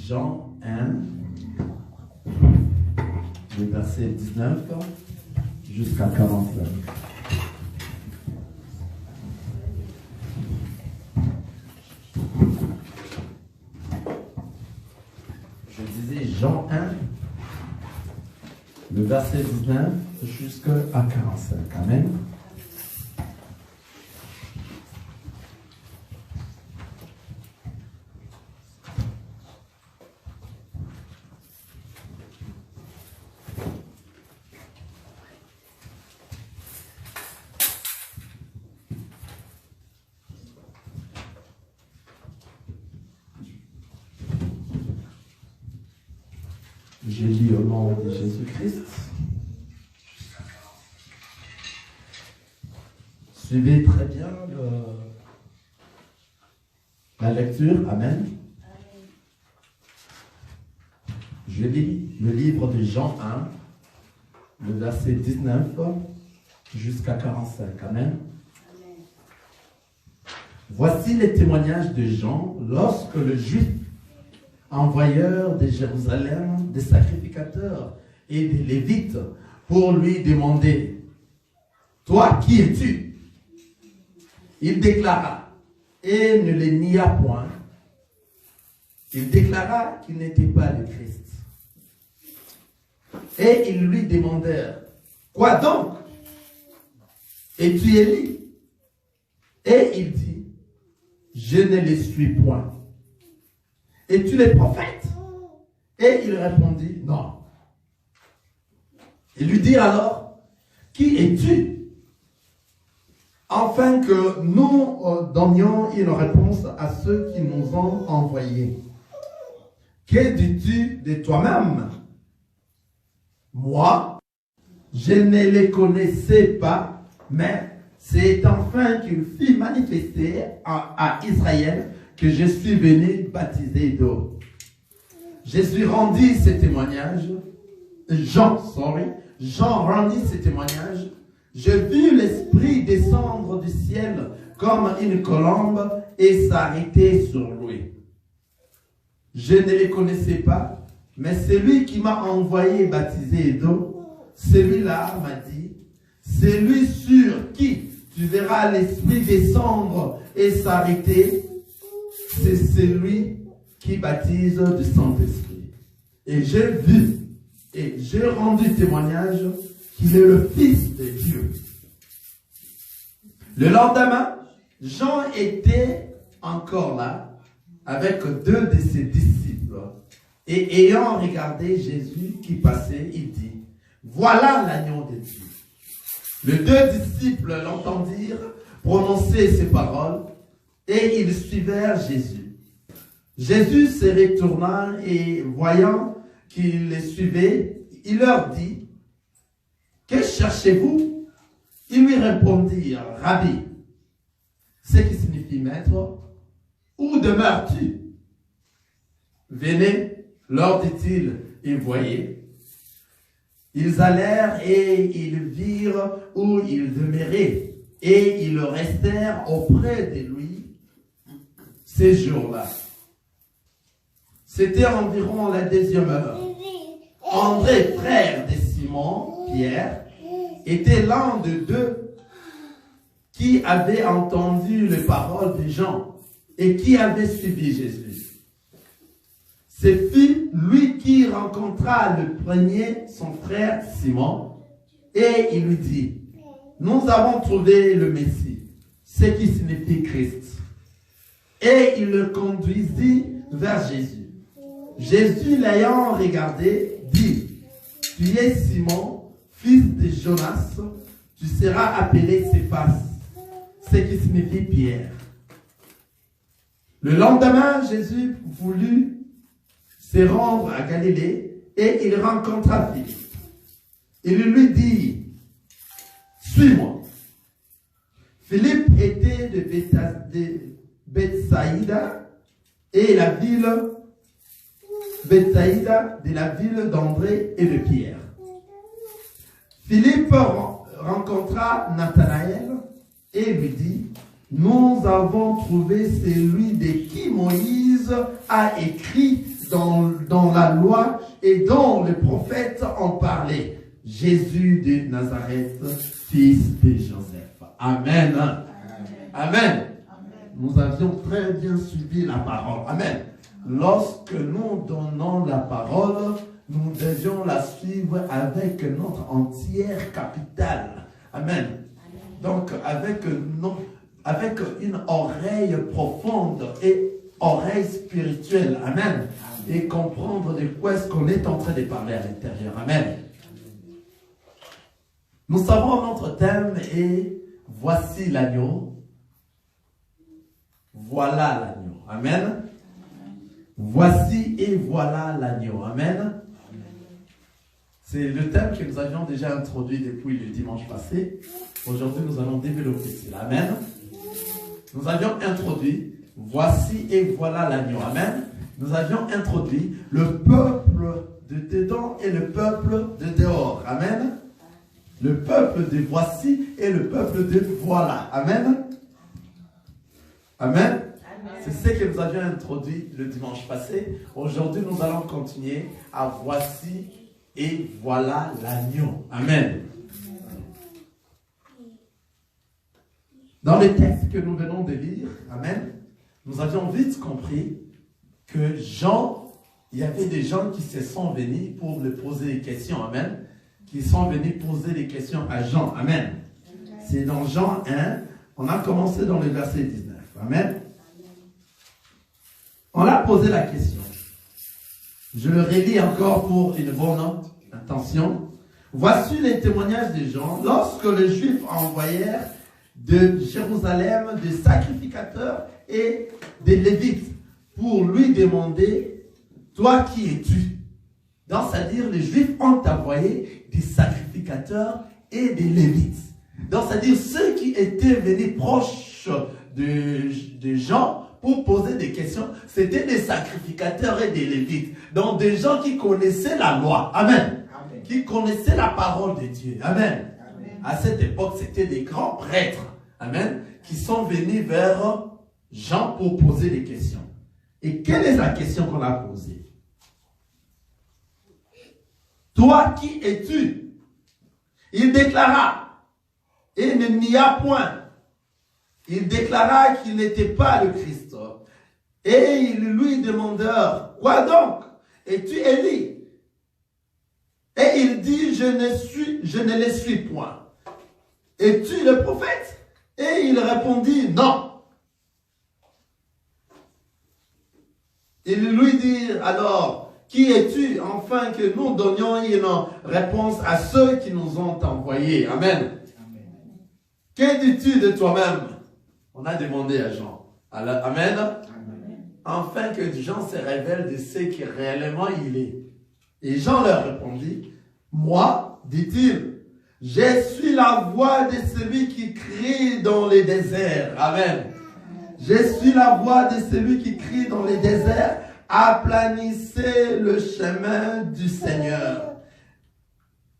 Jean 1, le verset 19 jusqu'à 45. Je disais Jean 1, le verset 19 jusqu'à 45. Amen. Je lis au nom de Jésus-Christ. Suivez très bien la lecture. Amen. Je lis le livre de Jean 1, le verset 19 jusqu'à 45. Amen. Voici les témoignages de Jean lorsque le juif envoyeur de Jérusalem, des sacrificateurs et des Lévites, pour lui demander « Toi, qui es-tu » Il déclara, et ne les nia point, il déclara qu'il n'était pas le Christ. Et ils lui demandèrent « Quoi donc? Es-tu Élie » Et il dit « Je ne le suis point. » Es-tu les prophètes? Et il répondit, non. Il lui dit alors, qui es-tu? Afin que nous donnions une réponse à ceux qui nous ont envoyés. Que dis-tu de toi-même? Moi, je ne les connaissais pas, mais c'est enfin qu'il fut manifesté à Israël que je suis venu baptiser d'eau. Jésus rendit ce témoignage. Jean rendit ce témoignage. Je vis l'Esprit descendre du ciel comme une colombe et s'arrêter sur lui. Je ne les connaissais pas, mais celui qui m'a envoyé baptiser d'eau, celui-là m'a dit, celui sur qui tu verras l'Esprit descendre et s'arrêter, c'est celui qui baptise du Saint-Esprit. Et j'ai vu et j'ai rendu témoignage qu'il est le Fils de Dieu. Le lendemain, Jean était encore là avec deux de ses disciples. Et ayant regardé Jésus qui passait, il dit, « Voilà l'agneau de Dieu. » Les deux disciples l'entendirent prononcer ces paroles et ils suivirent Jésus. Jésus se retourna et voyant qu'ils les suivaient, il leur dit, « Que cherchez-vous » Ils lui répondirent, « Rabbi, ce qui signifie maître, où demeures-tu » Venez, leur dit-il, et voyez. Ils allèrent et ils virent où il demeurait, et ils restèrent auprès de lui ces jours-là. C'était environ la 2e heure. André, frère de Simon, Pierre, était l'un de deux qui avait entendu les paroles de Jean et qui avait suivi Jésus. Ce fut lui qui rencontra le premier son frère Simon et il lui dit, « Nous avons trouvé le Messie, ce qui signifie Christ. » Et il le conduisit vers Jésus. Jésus l'ayant regardé, dit, « Tu es Simon, fils de Jonas, tu seras appelé Céphas, ce qui signifie Pierre. » Le lendemain, Jésus voulut se rendre à Galilée et il rencontra Philippe. Il lui dit, « Suis-moi. » Philippe était de Bethsaïda et la ville Bethsaïda de la ville d'André et de Pierre. Philippe rencontra Nathanaël et lui dit, « Nous avons trouvé celui de qui Moïse a écrit dans la loi et dont les prophètes ont parlé. Jésus de Nazareth, fils de Joseph. Amen. Amen. Amen. Nous avions très bien suivi la parole. Amen. Lorsque nous donnons la parole, nous devions la suivre avec notre entière capitale. Amen. Donc, avec une oreille profonde et oreille spirituelle. Amen. Et comprendre de quoi est-ce qu'on est en train de parler à l'intérieur. Amen. Nous savons notre thème est « Voici l'agneau ». Voilà l'agneau. Amen. Voici et voilà l'agneau. Amen. C'est le thème que nous avions déjà introduit depuis le dimanche passé. Aujourd'hui, nous allons développer cela. Amen. Nous avions introduit « Voici et voilà l'agneau ». Amen. Nous avions introduit le peuple de dedans et le peuple de dehors. Amen. Le peuple de voici et le peuple de voilà. Amen. Amen. C'est ce que nous avions introduit le dimanche passé. Aujourd'hui, nous allons continuer à voici et voilà l'agneau. Amen. Dans les textes que nous venons de lire, amen, nous avions vite compris que Jean, il y avait des gens qui se sont venus pour lui poser des questions. Amen. Qui sont venus poser des questions à Jean. Amen. C'est dans Jean 1, on a commencé dans le verset 19. Amen. On a posé la question. Je le relis encore pour une bonne intention. Voici les témoignages des gens. Lorsque les Juifs envoyèrent de Jérusalem des sacrificateurs et des Lévites pour lui demander, toi qui es-tu? Donc, c'est-à-dire, les Juifs ont envoyé des sacrificateurs et des Lévites. Donc, c'est-à-dire, ceux qui étaient venus proches de Jean pour poser des questions, c'était des sacrificateurs et des Lévites. Donc, des gens qui connaissaient la loi. Amen. Amen. Qui connaissaient la parole de Dieu. Amen. Amen. À cette époque, c'était des grands prêtres. Amen. Qui sont venus vers Jean pour poser des questions. Et quelle est la question qu'on a posée? Toi, qui es-tu? Il déclara, et il n'y a point. Il déclara qu'il n'était pas le Christ. Et ils lui demandèrent, quoi donc? Es-tu Élie? Et il dit, je ne le suis point. Es-tu le prophète? Et il répondit, non. Il lui dit, alors, qui es-tu, afin que nous donnions une réponse à ceux qui nous ont envoyés. Amen. Amen. Que dis-tu de toi-même? On a demandé à Jean. Amen. Amen. Afin que Jean se révèle de ce qui réellement il est. Et Jean leur répondit, moi, dit-il, je suis la voix de celui qui crie dans les déserts. Amen. Je suis la voix de celui qui crie dans les déserts. Aplanissez le chemin du Seigneur.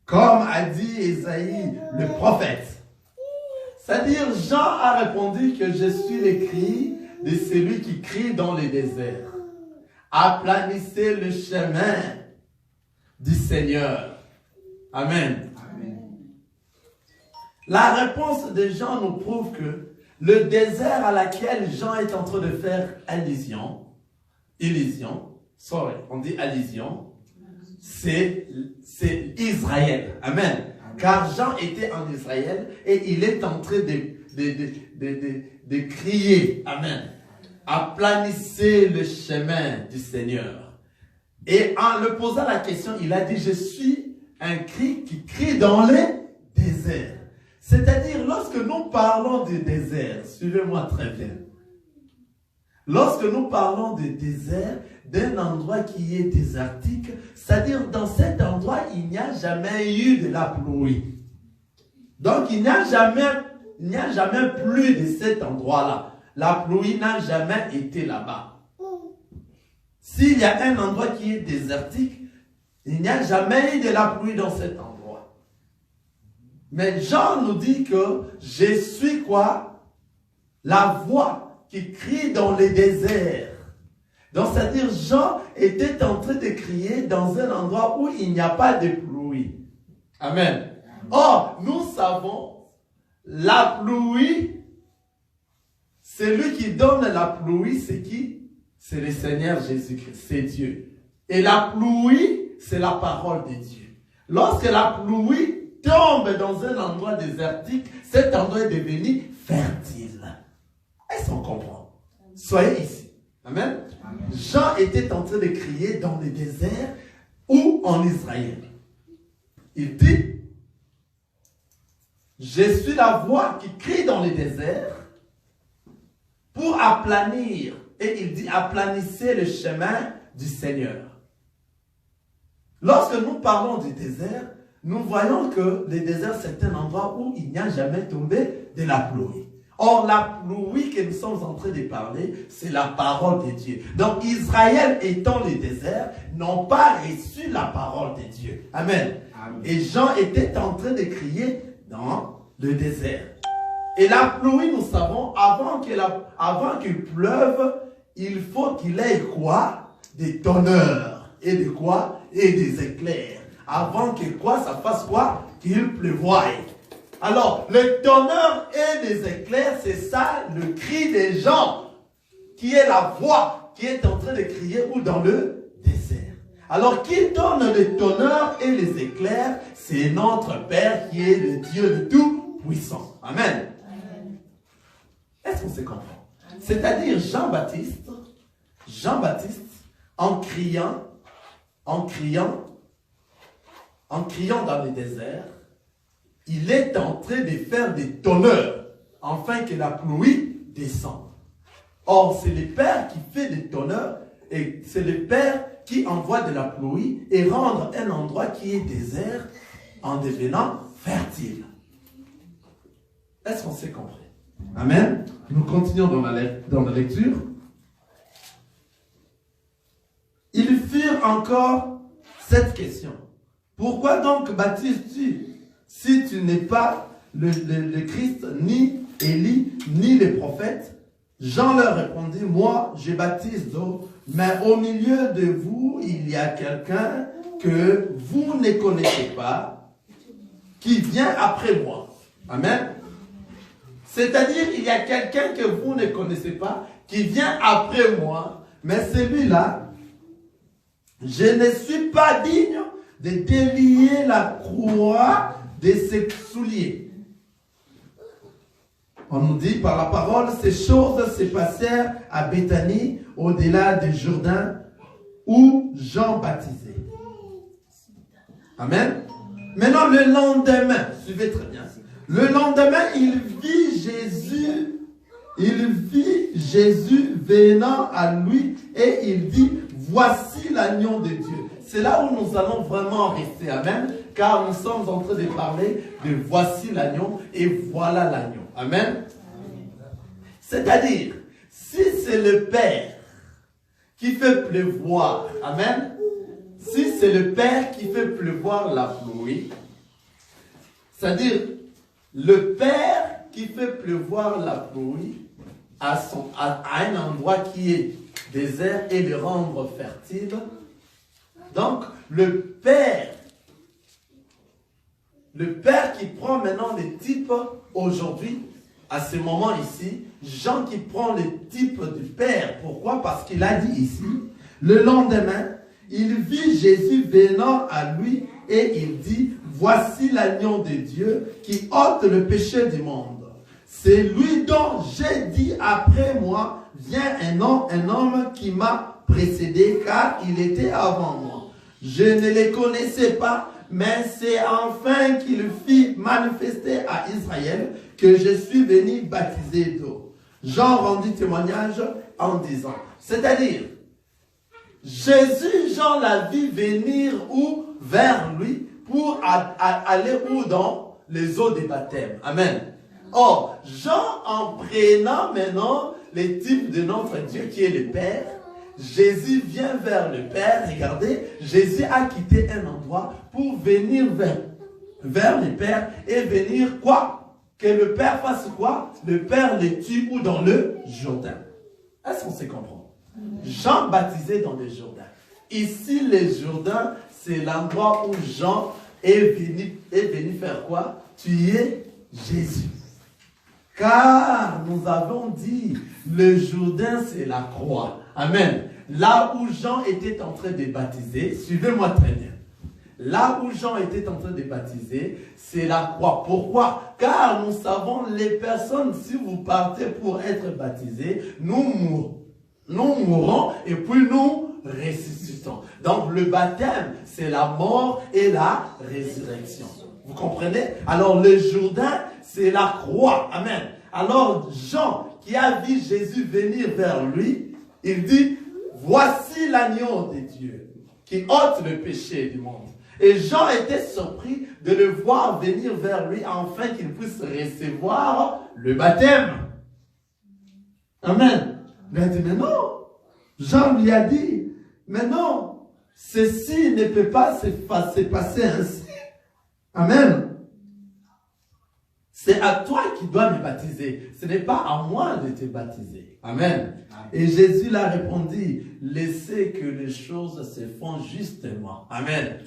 Comme a dit Ésaïe, le prophète. C'est-à-dire, Jean a répondu que je suis le cri de celui qui crie dans les déserts. Aplanissez le chemin du Seigneur. Amen. Amen. La réponse de Jean nous prouve que le désert à laquelle Jean est en train de faire allusion, on dit allusion, c'est Israël. Amen. Car Jean était en Israël et il est en train de crier. Amen. Aplanissez le chemin du Seigneur. Et en le posant la question, il a dit, je suis un cri qui crie dans les déserts. C'est-à-dire, lorsque nous parlons du désert, suivez-moi très bien. Lorsque nous parlons du désert, d'un endroit qui est désertique, c'est-à-dire dans cet endroit, il n'y a jamais eu de la pluie. Donc, il n'y a jamais plu de cet endroit-là. La pluie n'a jamais été là-bas. S'il y a un endroit qui est désertique, il n'y a jamais eu de la pluie dans cet endroit. Mais Jean nous dit que je suis quoi? La voix qui crie dans les déserts. Donc, c'est-à-dire, Jean était en train de crier dans un endroit où il n'y a pas de pluie. Amen. Or, nous savons, la pluie, celui qui donne la pluie, c'est qui? C'est le Seigneur Jésus-Christ, c'est Dieu. Et la pluie, c'est la parole de Dieu. Lorsque la pluie tombe dans un endroit désertique, cet endroit est devenu fertile. Est-ce qu'on comprend? Soyez ici. Amen. Amen. Jean était en train de crier dans le désert ou en Israël. Il dit, je suis la voix qui crie dans le désert pour aplanir. Et il dit, aplanissez le chemin du Seigneur. Lorsque nous parlons du désert, nous voyons que le désert, c'est un endroit où il n'y a jamais tombé de la pluie. Or, la pluie que nous sommes en train de parler, c'est la parole de Dieu. Donc, Israël étant le désert, n'ont pas reçu la parole de Dieu. Amen. Amen. Et Jean était en train de crier dans le désert. Et la pluie, nous savons, avant qu'il pleuve, il faut qu'il ait quoi? Des tonnerres. Et de quoi? Et des éclairs. Avant que quoi? Ça fasse quoi? Qu'il pleuvoie. Alors, le tonnerre et les éclairs, c'est ça le cri des gens, qui est la voix qui est en train de crier ou dans le désert. Alors, qui donne le tonnerre et les éclairs? C'est notre Père qui est le Dieu le Tout-Puissant. Amen. Est-ce qu'on se comprend? C'est-à-dire Jean-Baptiste, en criant dans le désert, il est en train de faire des tonnerres, afin que la pluie descende. Or, c'est le Père qui fait des tonnerres, et c'est le Père qui envoie de la pluie et rendre un endroit qui est désert en devenant fertile. Est-ce qu'on s'est compris? Amen. Nous continuons dans la lecture. Ils firent encore cette question. Pourquoi donc baptises-tu si tu n'es pas le Christ, ni Élie, ni les prophètes? Jean leur répondit, moi je baptise d'eau, mais au milieu de vous, il y a quelqu'un que vous ne connaissez pas, qui vient après moi. Amen. C'est-à-dire, il y a quelqu'un que vous ne connaissez pas, qui vient après moi, mais celui-là, je ne suis pas digne de délier la croix de ses souliers. On nous dit par la parole, ces choses se passèrent à Béthanie, au-delà du Jourdain, où Jean baptisait. Amen. Maintenant, le lendemain, suivez très bien. Le lendemain, il vit Jésus venant à lui et il dit, voici l'agneau de Dieu. C'est là où nous allons vraiment rester, amen, car nous sommes en train de parler de voici l'agneau et voilà l'agneau, amen. C'est-à-dire, si c'est le Père qui fait pleuvoir, amen, si c'est le Père qui fait pleuvoir la pluie, c'est-à-dire, le Père qui fait pleuvoir la pluie à un endroit qui est désert et le rendre fertile. Donc, le Père qui prend maintenant les types aujourd'hui, à ce moment ici, Jean qui prend les types du Père. Pourquoi? Parce qu'il a dit ici, le lendemain, il vit Jésus venant à lui et il dit, voici l'agneau de Dieu qui ôte le péché du monde. C'est lui dont j'ai dit après moi, vient un homme qui m'a précédé car il était avant moi. Je ne les connaissais pas, mais c'est enfin qu'il fit manifester à Israël que je suis venu baptiser d'eau. Jean rendit témoignage en disant, c'est-à-dire, Jésus, Jean l'a vu venir où? Vers lui, pour aller où? Dans les eaux des baptêmes. Amen. Or, Jean, en prenant maintenant les types de notre Dieu qui est le Père, Jésus vient vers le Père. Regardez, Jésus a quitté un endroit pour venir vers le Père et venir quoi? Que le Père fasse quoi? Le Père les tue ou dans le Jourdain. Est-ce qu'on se comprend? Jean baptisait dans le Jourdain. Ici, le Jourdain, c'est l'endroit où Jean est venu faire quoi? Tuer Jésus. Car nous avons dit, le Jourdain, c'est la croix. Amen. Là où Jean était en train de baptiser, suivez-moi très bien. Là où Jean était en train de baptiser, c'est la croix. Pourquoi? Car nous savons, les personnes, si vous partez pour être baptisés, nous mourrons et puis nous ressuscitons. Donc le baptême, c'est la mort et la résurrection. Vous comprenez? Alors le Jourdain, c'est la croix. Amen. Alors Jean, qui a vu Jésus venir vers lui, il dit, voici l'agneau de Dieu qui ôte le péché du monde. Et Jean était surpris de le voir venir vers lui afin qu'il puisse recevoir le baptême. Amen. Il a dit, mais non. Jean lui a dit, mais non, ceci ne peut pas se passer ainsi. Amen. C'est à toi qui dois me baptiser. Ce n'est pas à moi de te baptiser. Amen. Et Jésus leur répondit, laissez que les choses se font justement. Amen.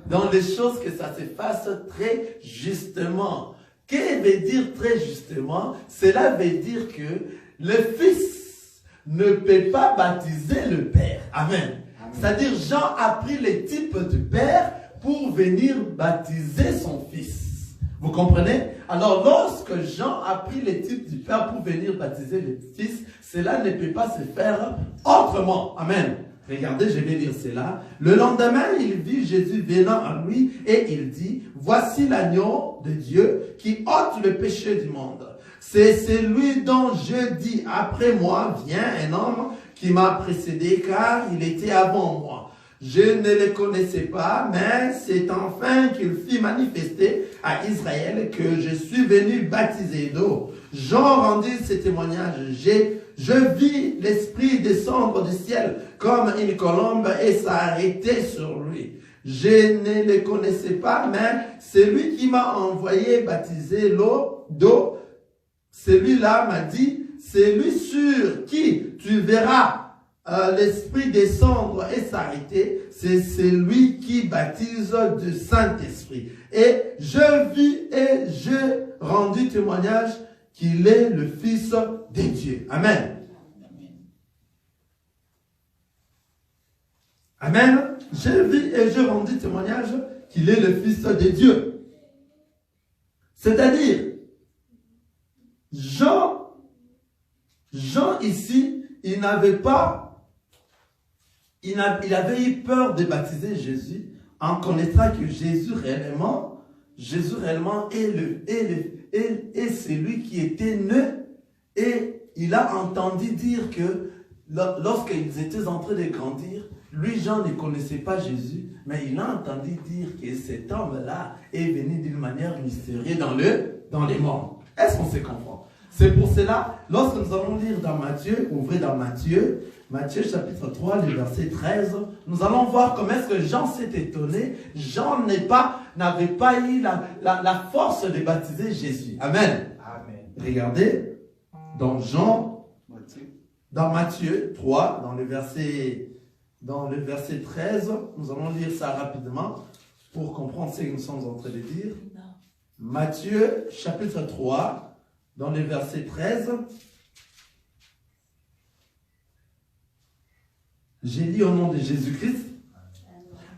Dans les choses que ça se fasse très justement. Qu'est-ce que veut dire très justement? Cela veut dire que le Fils ne peut pas baptiser le Père. Amen. C'est-à-dire Jean a pris le type du Père pour venir baptiser son Fils. Vous comprenez? Alors, lorsque Jean a pris le type du Père pour venir baptiser le Fils, cela ne peut pas se faire autrement. Amen. Regardez, je vais lire cela. Le lendemain, il vit Jésus venant à lui et il dit, voici l'agneau de Dieu qui ôte le péché du monde. C'est celui dont je dis, après moi vient un homme qui m'a précédé car il était avant moi. Je ne le connaissais pas, mais c'est enfin qu'il fit manifester à Israël que je suis venu baptiser d'eau. Jean rendit ce témoignage. Je vis l'Esprit descendre du ciel comme une colombe et s'arrêter sur lui. Je ne le connaissais pas, mais celui qui m'a envoyé baptiser d'eau, celui-là m'a dit, c'est lui sur qui tu verras l'Esprit descendre et s'arrêter, c'est celui qui baptise du Saint-Esprit. Et je vis et je rendis témoignage qu'il est le Fils de Dieu. Amen. Amen. Je vis et je rendis témoignage qu'il est le Fils de Dieu. C'est-à-dire, Jean ici, il n'avait pas il avait eu peur de baptiser Jésus en connaîtra que Jésus réellement est celui qui était né. Et il a entendu dire que lorsqu'ils étaient en train de grandir, lui, Jean, ne connaissait pas Jésus, mais il a entendu dire que cet homme-là est venu d'une manière mystérieuse dans les mondes. Est-ce qu'on se comprend? C'est pour cela, lorsque nous allons lire dans Matthieu, ouvrez dans Matthieu chapitre 3, le verset 13, nous allons voir comment est-ce que Jean s'est étonné. Jean n'avait pas eu la force de baptiser Jésus. Amen. Amen. Regardez, dans Matthieu 3, dans le verset 13, nous allons lire ça rapidement pour comprendre ce que nous sommes en train de dire. Matthieu chapitre 3, dans le verset 13, j'ai dit au nom de Jésus-Christ.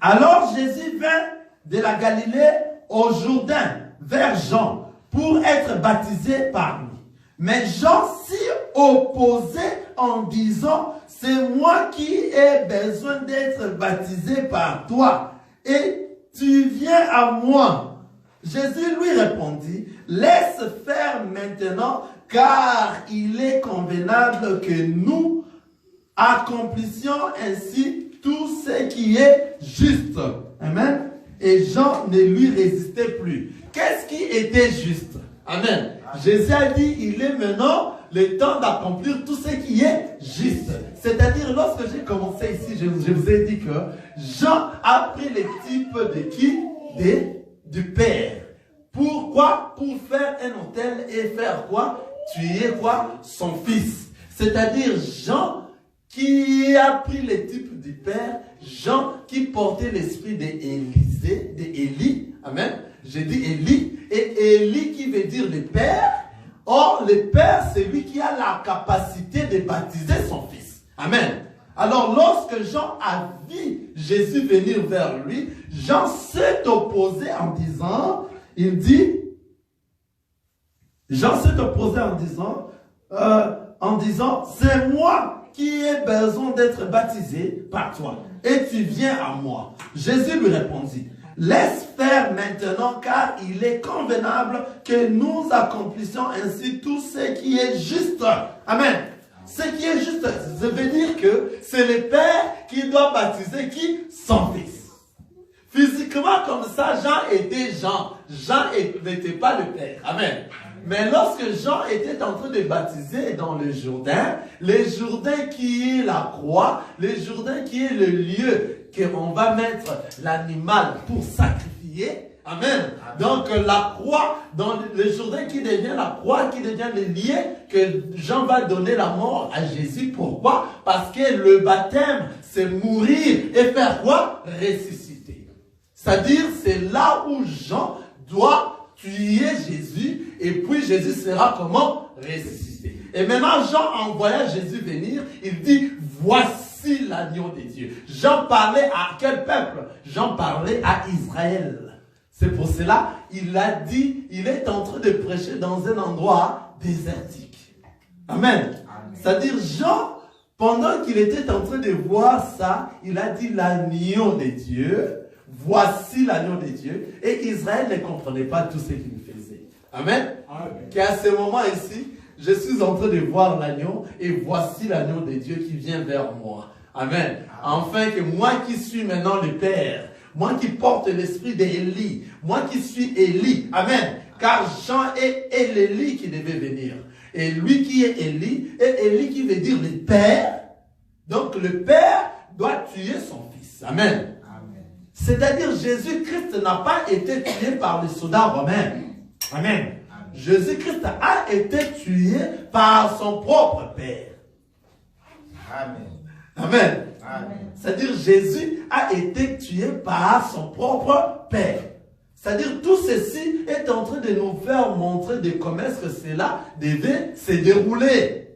Alors Jésus vint de la Galilée au Jourdain vers Jean pour être baptisé par lui. Mais Jean s'y opposait en disant, c'est moi qui ai besoin d'être baptisé par toi et tu viens à moi. Jésus lui répondit, laisse faire maintenant car il est convenable que nous accomplissions ainsi tout ce qui est juste. Amen. Et Jean ne lui résistait plus. Qu'est-ce qui était juste? Amen. Jésus a dit, il est maintenant le temps d'accomplir tout ce qui est juste. C'est-à-dire, lorsque j'ai commencé ici, je vous ai dit que Jean a pris le type de qui? Du Père. Pourquoi? Pour faire un autel et faire quoi? Tuer quoi? Son fils. C'est-à-dire, Jean qui a pris les types du Père, Jean qui portait l'esprit d'Élie, amen, j'ai dit Élie, et Élie qui veut dire le Père. Or, le Père, c'est lui qui a la capacité de baptiser son Fils. Amen. Alors, lorsque Jean a vu Jésus venir vers lui, Jean s'est opposé en disant, c'est moi qui ai besoin d'être baptisé par toi, et tu viens à moi. Jésus lui répondit, laisse faire maintenant, car il est convenable que nous accomplissions ainsi tout ce qui est juste. Amen. Ce qui est juste, ça veut dire que c'est le Père qui doit baptiser qui? Son Fils. Physiquement, comme ça, Jean était Jean. Jean n'était pas le Père. Amen. Mais lorsque Jean était en train de baptiser dans le Jourdain qui est la croix, le Jourdain qui est le lieu qu'on va mettre l'animal pour sacrifier. Amen. Donc la croix, dans le Jourdain qui devient la croix, qui devient le lieu que Jean va donner la mort à Jésus. Pourquoi? Parce que le baptême, c'est mourir et faire quoi? Ressusciter. C'est-à-dire, c'est là où Jean doit tuer Jésus et puis Jésus sera comment? Ressuscité. Et maintenant, Jean, en voyant Jésus venir, il dit, voici l'agneau de Dieu. Jean parlait à quel peuple? Jean parlait à Israël. C'est pour cela, il a dit, il est en train de prêcher dans un endroit désertique. Amen. C'est-à-dire, Jean, pendant qu'il était en train de voir ça, il a dit l'agneau de Dieu, voici l'agneau de Dieu. Et Israël ne comprenait pas tout ce qu'il faisait. Amen. Qu'à ce moment ici, je suis en train de voir l'agneau et voici l'agneau de Dieu qui vient vers moi. Amen. Enfin que moi qui suis maintenant le Père, moi qui porte l'esprit d'Élie, moi qui suis Élie, amen, car Jean est Élie qui devait venir. Et lui qui est Élie, et Élie qui veut dire le Père, donc le Père doit tuer son Fils, amen. C'est-à-dire Jésus-Christ n'a pas été tué par les soldats romains, amen. Jésus-Christ a été tué par son propre Père. Amen. Amen. C'est-à-dire Jésus a été tué par son propre Père. C'est-à-dire tout ceci est en train de nous faire montrer de comment est-ce que cela devait se dérouler.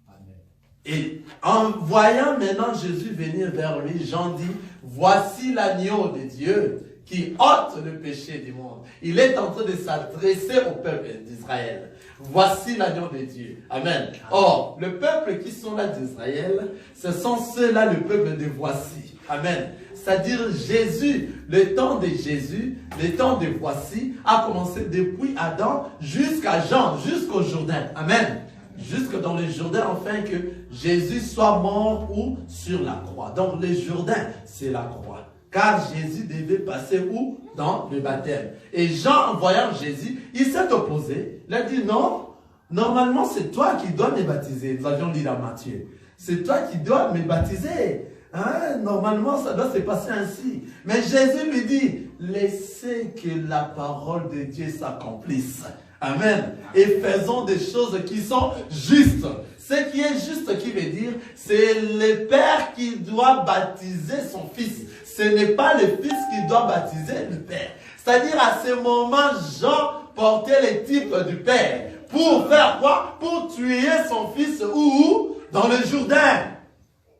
Amen. Et en voyant maintenant Jésus venir vers lui, Jean dit, voici l'agneau de Dieu qui ôte le péché du monde. Il est en train de s'adresser au peuple d'Israël. Voici l'agneau de Dieu. Amen. Or, le peuple qui sont là d'Israël, ce sont ceux-là, le peuple de voici. Amen. C'est-à-dire Jésus, le temps de Jésus, le temps de voici, a commencé depuis Adam jusqu'à Jean, jusqu'au Jourdain. Amen. Jusque dans le Jourdain, afin que Jésus soit mort ou sur la croix. Donc le Jourdain, c'est la croix. Car Jésus devait passer où? Dans le baptême. Et Jean, en voyant Jésus, il s'est opposé. Il a dit non, normalement c'est toi qui dois me baptiser. Nous avions lu dans Matthieu. C'est toi qui dois me baptiser. Hein? Normalement ça doit se passer ainsi. Mais Jésus lui dit, laissez que la parole de Dieu s'accomplisse. Amen. Et faisons des choses qui sont justes. Ce qui est juste, qui veut dire, c'est le Père qui doit baptiser son Fils. Ce n'est pas le Fils qui doit baptiser le Père. C'est-à-dire, à ce moment, Jean portait les types du Père. Pour faire quoi? Pour tuer son Fils où? Dans le Jourdain.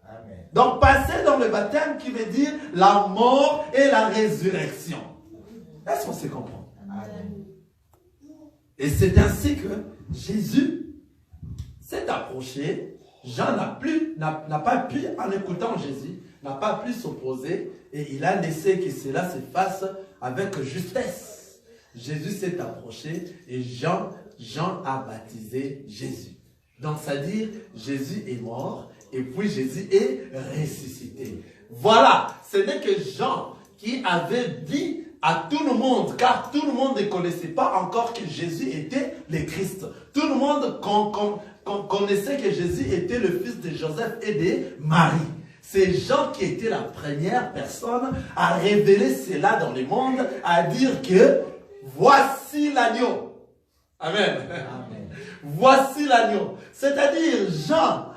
Amen. Donc, passer dans le baptême qui veut dire la mort et la résurrection. Est-ce qu'on se comprend? Amen. Et c'est ainsi que Jésus s'est approché. Jean n'a pas pu, en écoutant Jésus, n'a pas pu s'opposer et il a laissé que cela se fasse avec justesse. Jésus s'est approché et Jean a baptisé Jésus. Donc, c'est-à-dire, Jésus est mort et puis Jésus est ressuscité. Voilà, ce n'est que Jean qui avait dit à tout le monde, car tout le monde ne connaissait pas encore que Jésus était le Christ. Tout le monde connaissait que Jésus était le fils de Joseph et de Marie. C'est Jean qui était la première personne à révéler cela dans le monde, à dire que voici l'agneau. Amen. Amen. Voici l'agneau. C'est-à-dire Jean,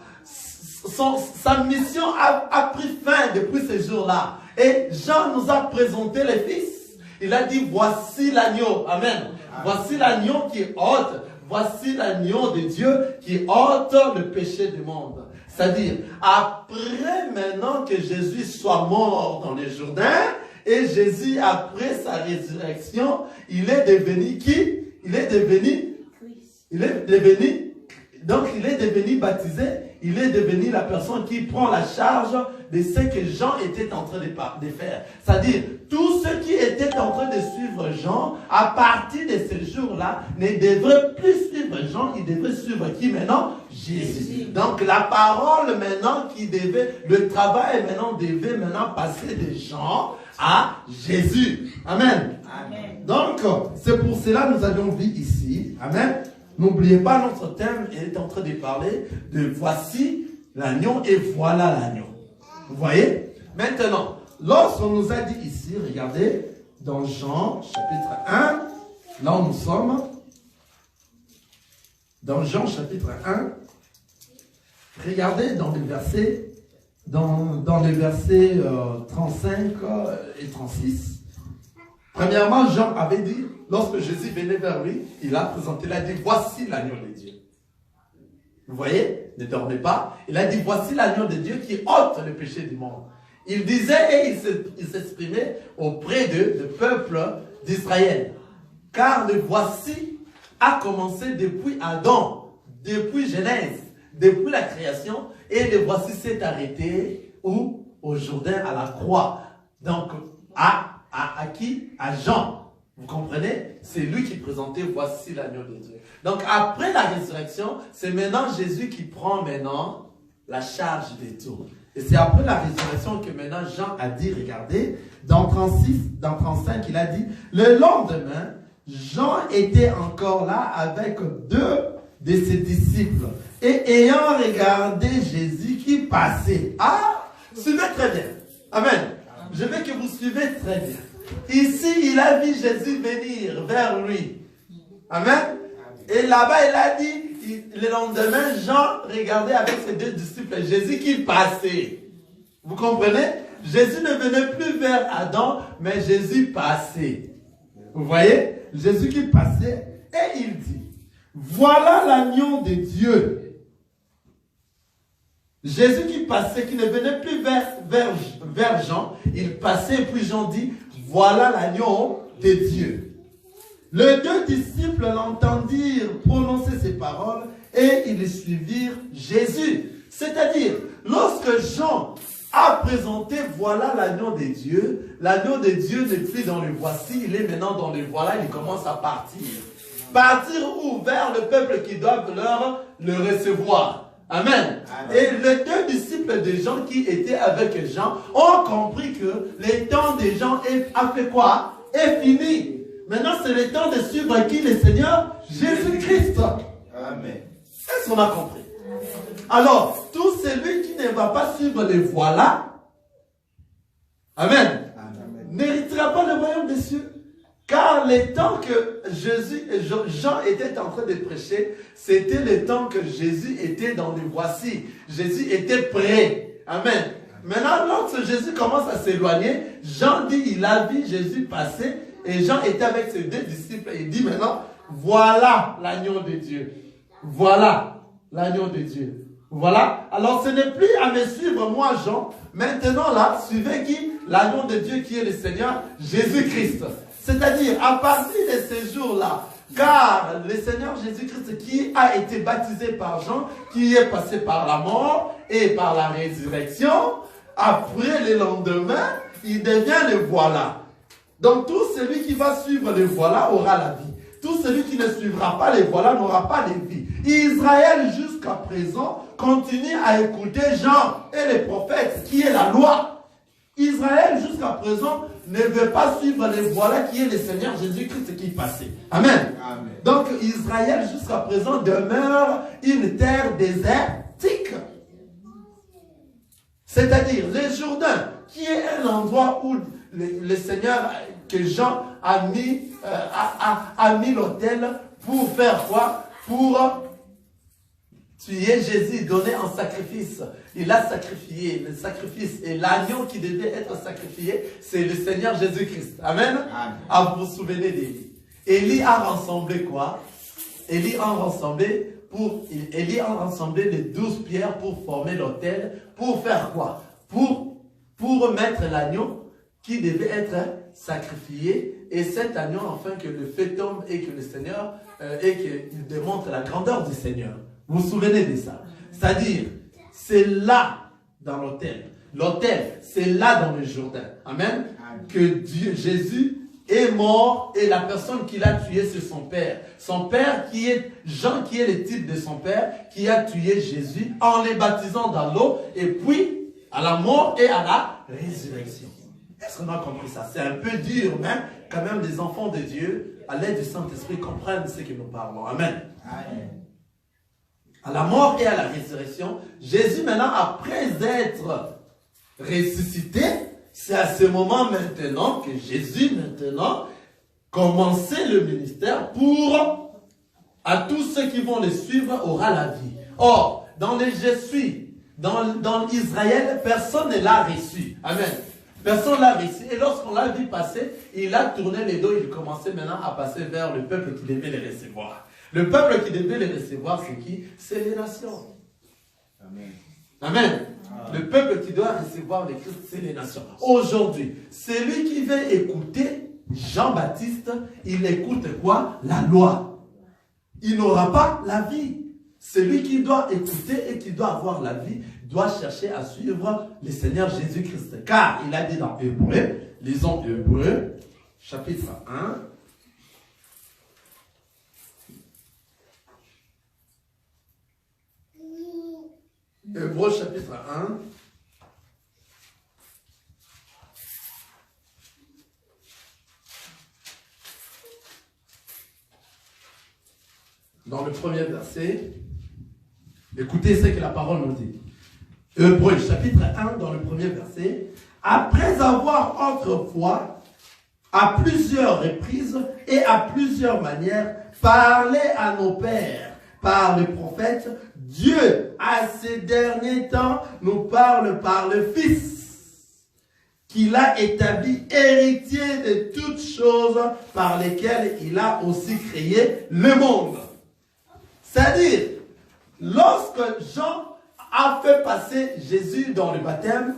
sa mission a pris fin depuis ce jour-là. Et Jean nous a présenté les fils. Il a dit, voici l'agneau. Amen. Voici l'agneau qui ôte. Voici l'agneau de Dieu qui ôte le péché du monde. C'est-à-dire, après maintenant que Jésus soit mort dans le Jourdain, et Jésus, après sa résurrection, il est devenu qui? Il est devenu baptisé. Il est devenu la personne qui prend la charge de ce que Jean était en train de faire. C'est-à-dire, tous ceux qui étaient en train de suivre Jean, à partir de ce jour-là, ne devraient plus suivre Jean, ils devraient suivre qui maintenant? Jésus. Donc la parole maintenant le travail maintenant devait maintenant passer de Jean à Jésus. Amen. Amen. Donc, c'est pour cela que nous avons vu ici. Amen. N'oubliez pas, notre thème est en train de parler de voici l'agneau et voilà l'agneau. Vous voyez? Maintenant, lorsqu'on nous a dit ici, regardez, dans Jean, chapitre 1, là où nous sommes, dans Jean, chapitre 1, regardez dans les versets, dans les versets 35 et 36. Premièrement, Jean avait dit, lorsque Jésus venait vers lui, il a présenté, il a dit, voici l'agneau de Dieu. Vous voyez, ne dormez pas. Il a dit, voici l'agneau de Dieu qui ôte le péché du monde. Il disait et il s'exprimait auprès du peuple d'Israël. Car le voici a commencé depuis Adam, depuis Genèse, depuis la création, et le voici s'est arrêté où? Au Jourdain, à la croix. Donc, à qui? À Jean. Vous comprenez? C'est lui qui présentait voici l'agneau de Dieu. Donc après la résurrection, c'est maintenant Jésus qui prend maintenant la charge des tout. Et c'est après la résurrection que maintenant Jean a dit, regardez, dans 35, il a dit, le lendemain, Jean était encore là avec 2 de ses disciples. Et ayant regardé Jésus qui passait. Ah, suivez très bien. Amen. Je veux que vous suivez très bien. Ici, il a vu Jésus venir vers lui. Amen. Et là-bas, il a dit, le lendemain, Jean regardait avec ses 2 disciples Jésus qui passait. Vous comprenez? Jésus ne venait plus vers Adam, mais Jésus passait. Vous voyez? Jésus qui passait, et il dit, voilà l'agneau de Dieu. Jésus qui passait, qui ne venait plus vers Jean, il passait, et puis Jean dit, voilà l'agneau de Dieu. Les 2 disciples l'entendirent prononcer ces paroles et ils suivirent Jésus. C'est-à-dire, lorsque Jean a présenté voilà l'agneau de Dieu n'est plus dans le voici, il est maintenant dans le voilà, il commence à partir. Partir où? Vers le peuple qui doit le recevoir. Amen. Amen. Et les 2 disciples de Jean qui étaient avec Jean ont compris que le temps de Jean a fait quoi? Est fini. Maintenant, c'est le temps de suivre qui? Le Seigneur Jésus-Christ. Amen. Est-ce qu'on a compris? Alors, tout celui qui ne va pas suivre les voilà, Amen, n'héritera pas le royaume des cieux. Car le temps que Jean était en train de prêcher, c'était le temps que Jésus était dans le voici. Jésus était prêt. Amen. Maintenant, lorsque Jésus commence à s'éloigner, Jean dit, il a vu Jésus passer, et Jean était avec ses 2 disciples. Il dit maintenant, voilà l'agneau de Dieu. Voilà l'agneau de Dieu. Voilà. Alors, ce n'est plus à me suivre, moi, Jean. Maintenant, là, suivez qui? L'agneau de Dieu qui est le Seigneur Jésus-Christ. C'est-à-dire, à partir de ces jours-là, car le Seigneur Jésus-Christ qui a été baptisé par Jean, qui est passé par la mort et par la résurrection, après le lendemain, il devient le voilà. Donc tout celui qui va suivre le voilà aura la vie. Tout celui qui ne suivra pas les voilà n'aura pas de vie. Israël jusqu'à présent continue à écouter Jean et les prophètes, qui est la loi. Israël jusqu'à présent ne veut pas suivre les voilà qui est le Seigneur Jésus-Christ qui est passé. Amen. Amen. Donc Israël jusqu'à présent demeure une terre désertique. C'est-à-dire le Jourdain, qui est un endroit où le Seigneur, que Jean a mis l'autel pour faire quoi? Pour tué Jésus, donné en sacrifice. Il a sacrifié le sacrifice. Et l'agneau qui devait être sacrifié, c'est le Seigneur Jésus-Christ. Amen. Amen. Ah, vous vous souvenez d'Élie. Élie a rassemblé quoi? Élie a rassemblé les 12 pierres pour former l'autel. Pour faire quoi? Pour mettre l'agneau qui devait être sacrifié. Et cet agneau, enfin, que le feu tombe et que le Seigneur, et qu'il démontre la grandeur du Seigneur. Vous vous souvenez de ça? C'est-à-dire, c'est là dans l'autel. L'autel, c'est là dans le Jourdain. Amen. Que Dieu, Jésus, est mort et la personne qui l'a tué, c'est son père. Son père qui est Jean, qui est le type de son père, qui a tué Jésus en les baptisant dans l'eau et puis à la mort et à la résurrection. Est-ce qu'on a compris ça? C'est un peu dur, mais quand même les enfants de Dieu, à l'aide du Saint-Esprit, comprennent ce que nous parlons. Amen. Amen. À la mort et à la résurrection, Jésus maintenant, après être ressuscité, c'est à ce moment maintenant que Jésus maintenant commençait le ministère pour, à tous ceux qui vont le suivre, aura la vie. Or, dans les Je suis, dans Israël, personne ne l'a reçu. Amen. Personne ne l'a reçu. Et lorsqu'on l'a vu passer, il a tourné les dos, il commençait maintenant à passer vers le peuple qui devait les recevoir. Le peuple qui devait les recevoir, c'est qui? C'est les nations. Amen. Amen. Le peuple qui doit recevoir les Christ, c'est les nations. Aujourd'hui, celui qui veut écouter Jean-Baptiste, il écoute quoi? La loi. Il n'aura pas la vie. Celui qui doit écouter et qui doit avoir la vie, doit chercher à suivre le Seigneur Jésus-Christ. Car il a dit dans Hébreu, lisons Hébreu, chapitre 1. Hébreu chapitre 1. Dans le premier verset, écoutez ce que la parole nous dit. Hébreu chapitre 1, dans le premier verset. Après avoir autrefois, à plusieurs reprises et à plusieurs manières, parlé à nos pères par le prophète, Dieu, à ces derniers temps, nous parle par le Fils, qu'il a établi héritier de toutes choses par lesquelles il a aussi créé le monde. C'est-à-dire, lorsque Jean a fait passer Jésus dans le baptême,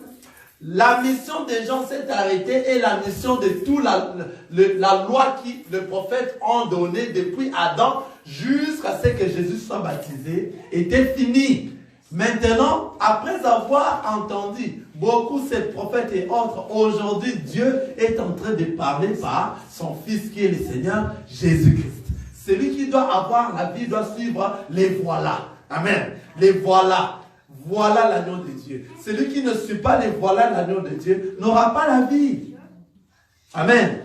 la mission de Jean s'est arrêtée et la mission de toute la loi que le prophète ont donnée depuis Adam jusqu'à ce que Jésus soit baptisé était finie. Maintenant, après avoir entendu beaucoup ces prophètes et autres, aujourd'hui Dieu est en train de parler par son Fils qui est le Seigneur Jésus-Christ. Celui qui doit avoir la vie doit suivre les voilà. Amen. Les voilà. Voilà l'agneau de Dieu. Celui qui ne suit pas les voilà l'agneau de Dieu n'aura pas la vie. Amen.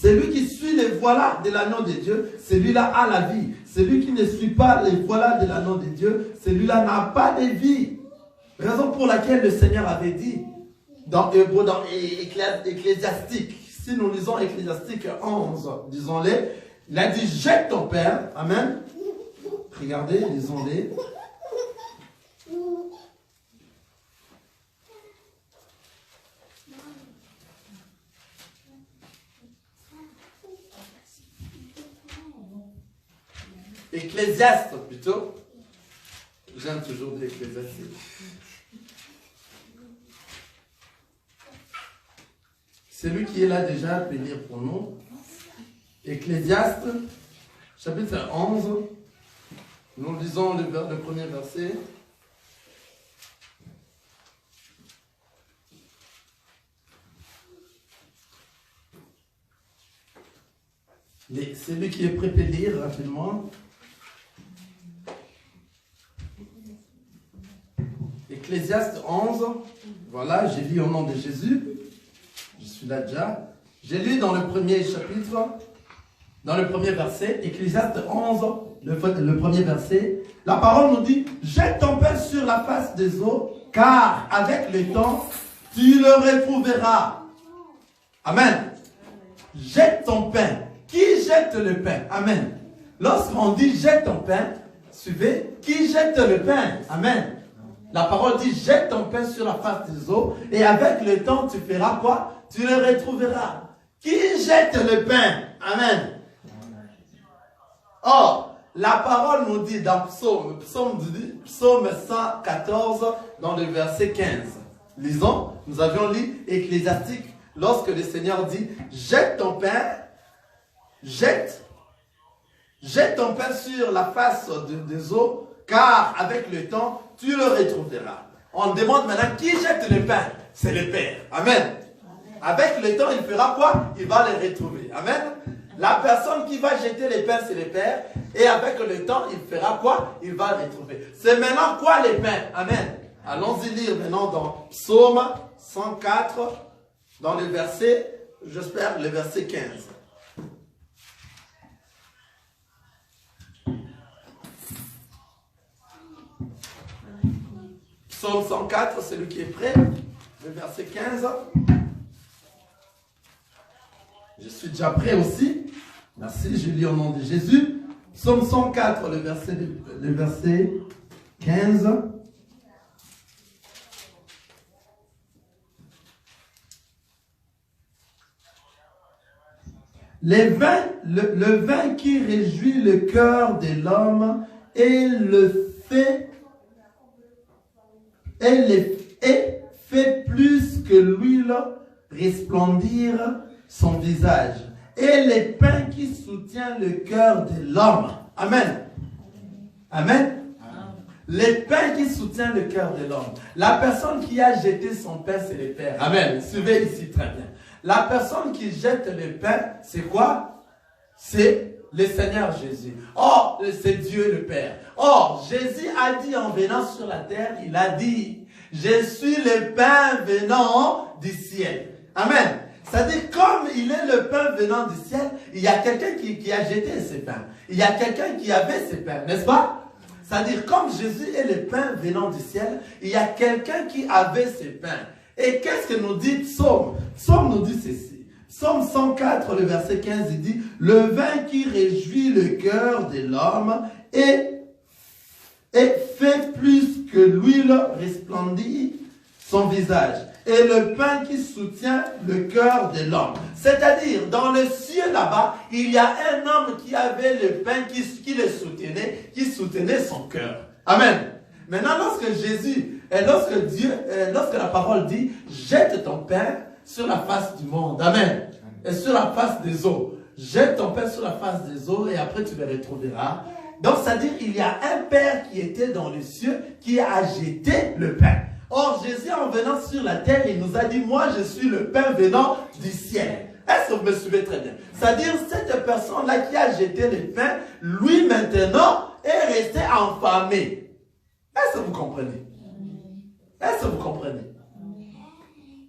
Celui qui suit les voilà de l'agneau de Dieu, celui-là a la vie. Celui qui ne suit pas les voilà de l'agneau de Dieu, celui-là n'a pas de vie. Raison pour laquelle le Seigneur avait dit dans Ecclésiastique, si nous lisons Ecclésiastique 11, disons-les, il a dit jette ton père. Amen. Regardez, lisons-les. Ecclésiaste plutôt. J'aime toujours dire Ecclésiastique. Celui qui est là déjà peut lire pour nous. Ecclésiaste, chapitre 11. Nous lisons le premier verset. Celui qui est prêt peut lire rapidement. Ecclésiaste 11. Voilà, j'ai lu au nom de Jésus. Je suis là déjà. J'ai lu dans le premier chapitre, dans le premier verset, Ecclésiaste 11, le premier verset. La parole nous dit, jette ton pain sur la face des eaux, car avec le temps, tu le retrouveras. Amen. Jette ton pain. Qui jette le pain? Amen. Lorsqu'on dit jette ton pain, Suivez. Qui jette le pain? Amen. La parole dit, jette ton pain sur la face des eaux, et avec le temps, tu feras quoi? Tu le retrouveras. Qui jette le pain? Amen. Or, la parole nous dit dans Psaume 114, dans le verset 15. Lisons, nous avions lu Ecclésiastique, lorsque le Seigneur dit, jette ton pain, jette ton pain sur la face des eaux, car avec le temps, tu le retrouveras. On demande maintenant, qui jette le pain? C'est le Père. Amen. Avec le temps, il fera quoi? Il va le retrouver. Amen. La personne qui va jeter les pains, c'est le Père. Et avec le temps, il fera quoi? Il va le retrouver. C'est maintenant quoi les pains? Amen. Allons-y lire maintenant dans Psaume 104, dans le verset, j'espère, le verset 15. Psaume 104, celui qui est prêt, le verset 15. Je suis déjà prêt aussi. Merci, je lis au nom de Jésus. Psaume 104, le verset 15. Le vin qui réjouit le cœur de l'homme et le fait plus que l'huile resplendir son visage. Et les pains qui soutient le cœur de l'homme. Amen. Amen. Les pains qui soutient le cœur de l'homme. La personne qui a jeté son pain, c'est le Père. Amen. Suivez ici très bien. La personne qui jette le pain, c'est quoi? C'est le Seigneur Jésus. Or, c'est Dieu le Père. Or, Jésus a dit en venant sur la terre, il a dit, je suis le pain venant du ciel. Amen. C'est-à-dire, comme il est le pain venant du ciel, il y a quelqu'un qui a jeté ses pains. Il y a quelqu'un qui avait ses pains, n'est-ce pas? C'est-à-dire, comme Jésus est le pain venant du ciel, il y a quelqu'un qui avait ses pains. Et qu'est-ce que nous dit Psaume? Psaume nous dit ceci. Psaume 104, le verset 15, il dit, le vin qui réjouit le cœur de l'homme et fait plus que l'huile resplendit son visage. Et le pain qui soutient le cœur de l'homme. C'est-à-dire, dans le ciel là-bas, il y a un homme qui avait le pain qui le soutenait, qui soutenait son cœur. Amen. Maintenant, lorsque la parole dit, jette ton pain sur la face du monde. Amen. Et sur la face des eaux. Jette ton pain sur la face des eaux et après tu le retrouveras. Donc, c'est-à-dire, il y a un Père qui était dans les cieux qui a jeté le pain. Or, Jésus, en venant sur la terre, il nous a dit, moi, je suis le pain venant du ciel. Est-ce que vous me suivez très bien? C'est-à-dire, cette personne-là qui a jeté le pain, lui, maintenant, est resté affamé. Est-ce que vous comprenez? Est-ce que vous comprenez?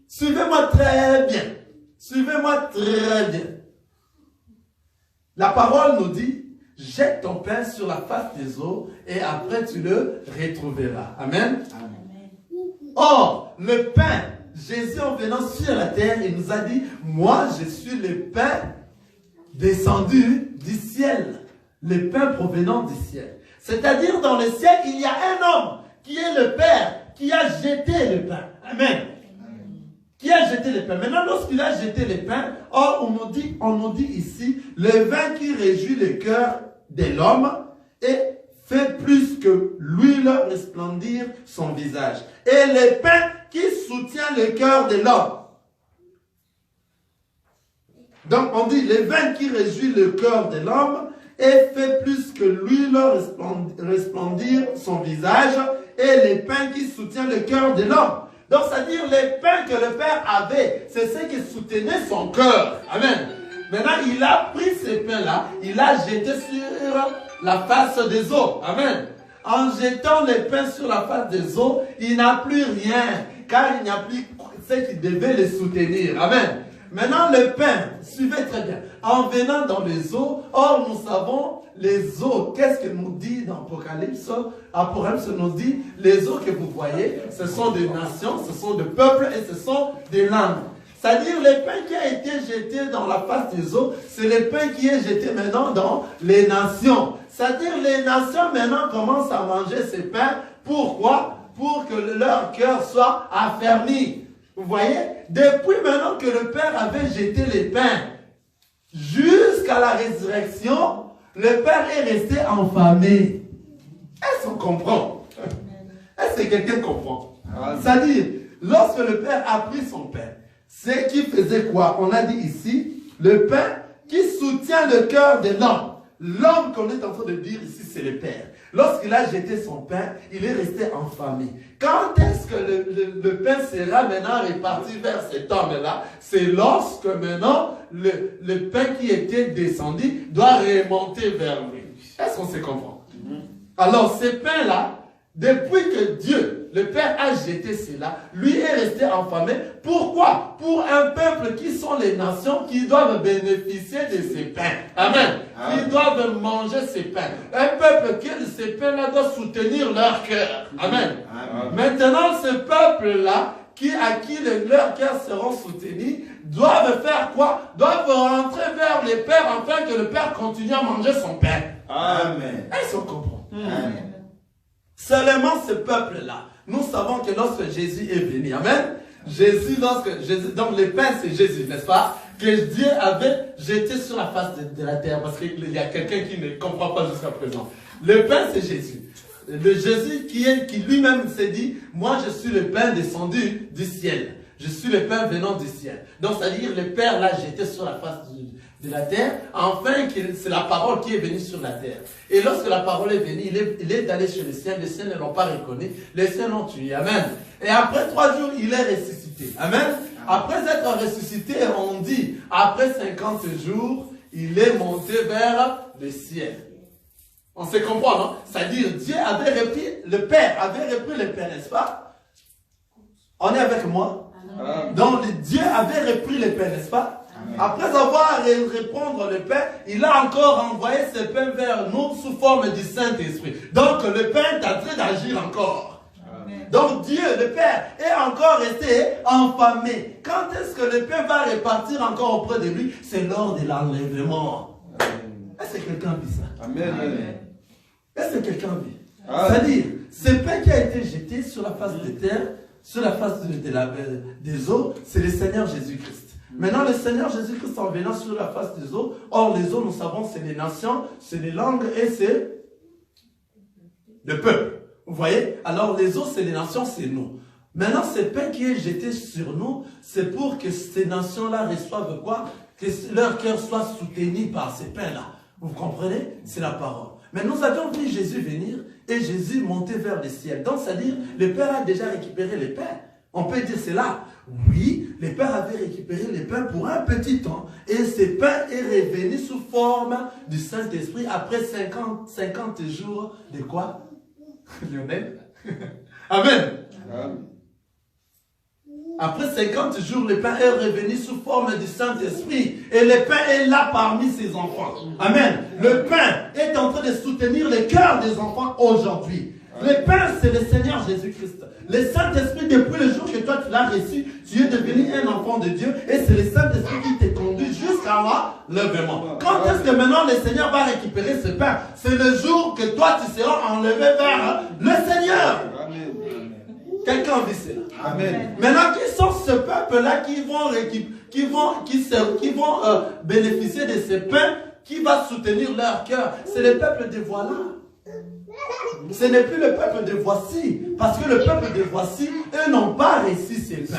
Suivez-moi très bien. Suivez-moi très bien. La parole nous dit, jette ton pain sur la face des eaux et après tu le retrouveras. Amen. Amen. Or, le pain, Jésus en venant sur la terre, il nous a dit, moi je suis le pain descendu du ciel. Le pain provenant du ciel. C'est-à-dire dans le ciel, il y a un homme qui est le Père, qui a jeté le pain. Amen. Qui a jeté le pain. Maintenant, lorsqu'il a jeté le pain, on nous dit ici, le vin qui réjouit le cœur de l'homme et fait plus que l'huile resplendir son visage. Et le pain qui soutient le cœur de l'homme. Donc, on dit, le vin qui réjouit le cœur de l'homme et fait plus que l'huile resplendir son visage et le pain qui soutient le cœur de l'homme. Donc, c'est-à-dire les pains que le Père avait, c'est ce qui soutenait son cœur. Amen. Maintenant, il a pris ces pains-là, il a jeté sur la face des eaux. Amen. En jetant les pains sur la face des eaux, il n'a plus rien, car il n'y a plus ce qui devait les soutenir. Amen. Maintenant, le pain, suivez très bien, en venant dans les eaux, or nous savons les eaux. Qu'est-ce que nous dit dans Apocalypse? Apocalypse nous dit, les eaux que vous voyez, ce sont des nations, ce sont des peuples et ce sont des langues. C'est-à-dire le pain qui a été jeté dans la face des eaux, c'est le pain qui est jeté maintenant dans les nations. C'est-à-dire les nations maintenant commencent à manger ces pains. Pourquoi? Pour que leur cœur soit affermi. Vous voyez? Depuis maintenant que le Père avait jeté les pains, jusqu'à la résurrection, le Père est resté enfamé. Est-ce qu'on comprend? Est-ce que quelqu'un comprend? C'est-à-dire, lorsque le Père a pris son pain, c'est qu'il faisait quoi? On a dit ici, le pain qui soutient le cœur de l'homme. L'homme qu'on est en train de dire ici, c'est le Père. Lorsqu'il a jeté son pain, il est resté enfamé. Quand est-ce que le pain sera maintenant réparti vers cet homme-là? C'est lorsque maintenant, le pain qui était descendu doit remonter vers lui. Est-ce qu'on se comprend? Alors, ces pains-là, depuis que Dieu, le Père, a jeté cela, lui est resté enfamé. Pourquoi? Pour un peuple qui sont les nations qui doivent bénéficier de ces pains. Amen. Qui doivent manger ces pains. Un peuple qui, ces pains-là, doit soutenir leur cœur. Amen. Maintenant, ce peuple-là, à qui leurs cœurs seront soutenus, doivent faire quoi? Doivent rentrer vers les pères afin que le Père continue à manger son pain. Amen. Est-ce qu'on comprend? Amen. Seulement ce peuple-là, nous savons que lorsque Jésus est venu, amen, donc le pain c'est Jésus, n'est-ce pas? Que Dieu avait jeté sur la face de la terre, parce qu'il y a quelqu'un qui ne comprend pas jusqu'à présent. Le pain c'est Jésus. Le Jésus qui lui-même s'est dit, moi je suis le pain descendu du ciel. Je suis le pain venant du ciel. Donc c'est-à-dire le Père l'a jeté sur la face de la terre, enfin c'est la parole qui est venue sur la terre. Et lorsque la parole est venue, il est allé chez les siens ne l'ont pas reconnu, les siens l'ont tué. Amen. Et après 3 jours, il est ressuscité. Amen. Après être ressuscité, on dit, après 50 jours, il est monté vers le ciel. On se comprend, non? C'est-à-dire, Dieu avait repris, le Père avait repris le Père, n'est-ce pas? On est avec moi? Donc, Dieu avait repris le Père, n'est-ce pas? Après avoir répondre le Père, il a encore envoyé ce pain vers nous sous forme du Saint-Esprit. Donc le pain est en train d'agir encore. Amen. Donc Dieu, le Père, est encore resté enfamé. Quand est-ce que le pain va repartir encore auprès de lui? C'est lors de l'enlèvement. Est-ce que quelqu'un vit ça? Amen. Est-ce que quelqu'un vit? C'est-à-dire, ce pain qui a été jeté sur la face de terre, sur la face des eaux, c'est le Seigneur Jésus-Christ. Maintenant, le Seigneur Jésus-Christ en venant sur la face des eaux, or les eaux, nous savons, c'est les nations, c'est les langues et c'est le peuple. Vous voyez? Alors les eaux, c'est les nations, c'est nous. Maintenant, ce pain qui est jeté sur nous, c'est pour que ces nations-là reçoivent quoi? Que leur cœur soit soutenu par ces pains-là. Vous comprenez? C'est la parole. Mais nous avions vu Jésus venir et Jésus monter vers le ciel. Donc, c'est-à-dire, le Père a déjà récupéré les pains. On peut dire cela. Oui, le Père avait récupéré les pains pour un petit temps. Et ce pain est revenu sous forme du Saint-Esprit après 50 jours de quoi? Lionel? Amen. Après 50 jours, le pain est revenu sous forme du Saint-Esprit. Et le pain est là parmi ses enfants. Amen. Le pain est en train de soutenir le cœur des enfants aujourd'hui. Le pain, c'est le Seigneur Jésus-Christ. Le Saint-Esprit, depuis le jour que toi tu l'as reçu, tu es devenu un enfant de Dieu. Et c'est le Saint-Esprit qui te conduit jusqu'à l'enlèvement. Quand est-ce que maintenant le Seigneur va récupérer ce pain? C'est le jour que toi tu seras enlevé vers le Seigneur. Quelqu'un vit cela. Amen. Maintenant, qui sont ce peuple-là qui vont bénéficier de ce pain, qui va soutenir leur cœur? C'est le peuple de voilà. Ce n'est plus le peuple de voici. Parce que le peuple de voici, eux n'ont pas reçu ces pains.